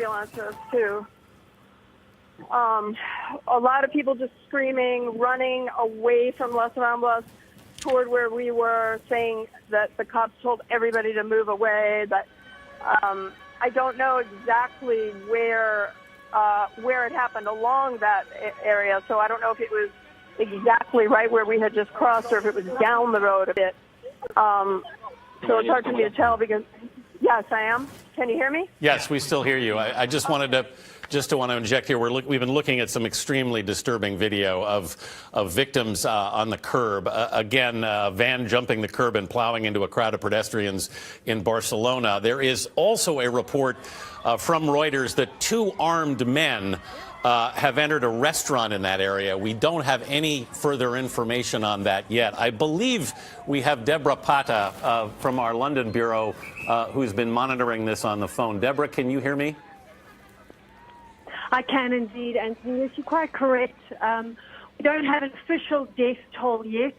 ambulances, too. A lot of people just screaming, running away from Las Ramblas toward where we were, saying that the cops told everybody to move away. But I don't know exactly where it happened along that area, so I don't know if it was exactly right where we had just crossed or if it was down the road a bit. So it's hard for me to tell because, yes, I am. Can you hear me? Yes, we still hear you. I just wanted to inject here. We've been looking at some extremely disturbing video of victims on the curb. Again, a van jumping the curb and plowing into a crowd of pedestrians in Barcelona. There is also a report from Reuters that 2 armed men have entered a restaurant in that area. We don't have any further information on that yet. I believe we have Deborah Pata from our London bureau who's been monitoring this on the phone. Deborah, can you hear me? I can indeed, Anthony. Yes, you're quite correct. We don't have an official death toll yet.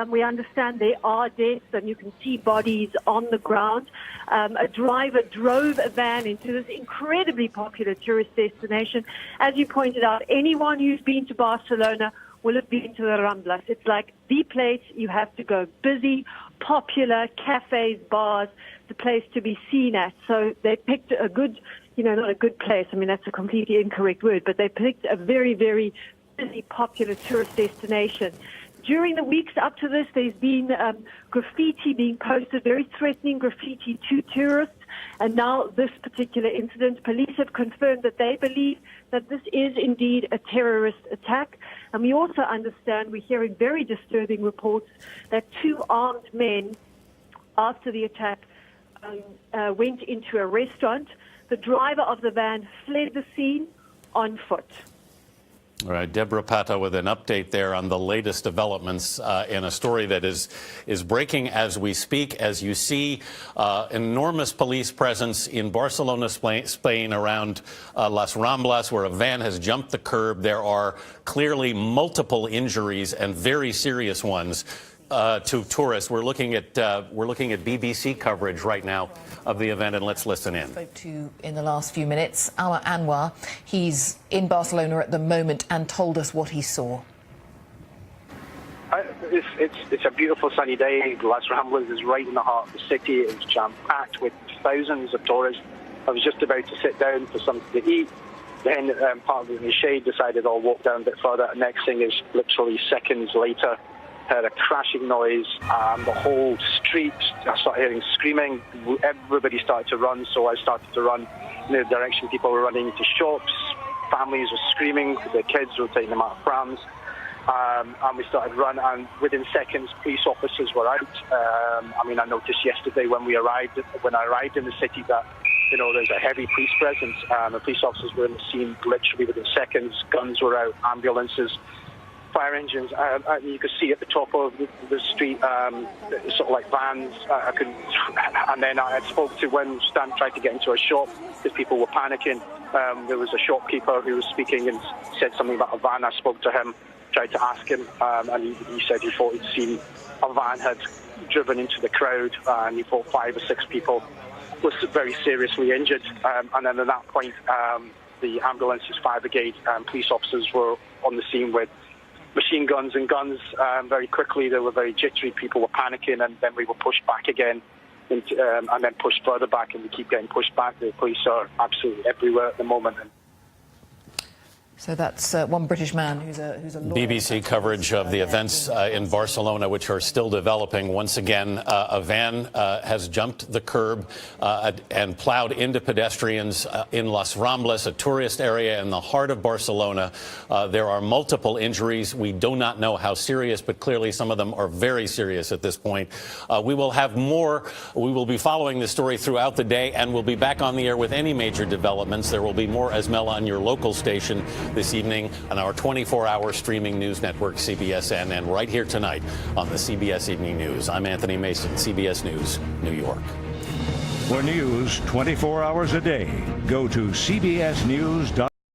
We understand there are deaths, and you can see bodies on the ground. A driver drove a van into this incredibly popular tourist destination. As you pointed out, anyone who's been to Barcelona will have been to the Ramblas. It's like the place you have to go. Busy, popular, cafes, bars, the place to be seen at. So they picked a good, not a good place. I mean, that's a completely incorrect word, but they picked a very, very busy, popular tourist destination. During the weeks up to this, there's been graffiti being posted, very threatening graffiti to tourists. And now this particular incident, police have confirmed that they believe that this is indeed a terrorist attack. And we also understand, we're hearing very disturbing reports that 2 armed men, after the attack, went into a restaurant. The driver of the van fled the scene on foot. All right, Deborah Pata with an update there on the latest developments in a story that is breaking as we speak. As you see, enormous police presence in Barcelona, Spain, around Las Ramblas, where a van has jumped the curb. There are clearly multiple injuries and very serious ones to tourists. We're looking at BBC coverage right now of the event, and let's listen in. Spoke to in the last few minutes, our Anwar. He's in Barcelona at the moment and told us what he saw. It's a beautiful sunny day. Las Ramblas is right in the heart of the city. It's jam-packed with thousands of tourists. I was just about to sit down for something to eat. Then part of the shade decided I'll walk down a bit further. The next thing is literally seconds later, heard a crashing noise, and the whole street, I started hearing screaming. Everybody started to run, so I started to run in the direction people were running to shops. Families were screaming, the kids were taking them out of prams, and we started running, and within seconds police officers were out. I noticed yesterday when I arrived in the city that there's a heavy police presence. The police officers were in the scene literally within seconds. Guns were out, ambulances, fire engines, and you could see at the top of the street sort of like vans. And then I had spoke to when Stan tried to get into a shop because people were panicking. There was a shopkeeper who was speaking and said something about a van. I spoke to him, tried to ask him, and he said he thought he'd seen a van had driven into the crowd, and he thought 5 or 6 people were very seriously injured. And then at that point, the ambulances, fire brigade, and police officers were on the scene with machine guns and guns. Very quickly, they were very jittery. People were panicking, and then we were pushed back again, and then pushed further back, and we keep getting pushed back. The police are absolutely everywhere at the moment. So that's one British man who's a lawyer. BBC coverage of the events in Barcelona, which are still developing. Once again, a van has jumped the curb and plowed into pedestrians in Las Ramblas, a tourist area in the heart of Barcelona. There are multiple injuries. We do not know how serious, but clearly some of them are very serious at this point. We will have more. We will be following this story throughout the day, and we'll be back on the air with any major developments. There will be more Esmela on your local station this evening on our 24-hour streaming news network, CBSN, and right here tonight on the CBS Evening News. I'm Anthony Mason, CBS News, New York. For news 24 hours a day, go to cbsnews.com.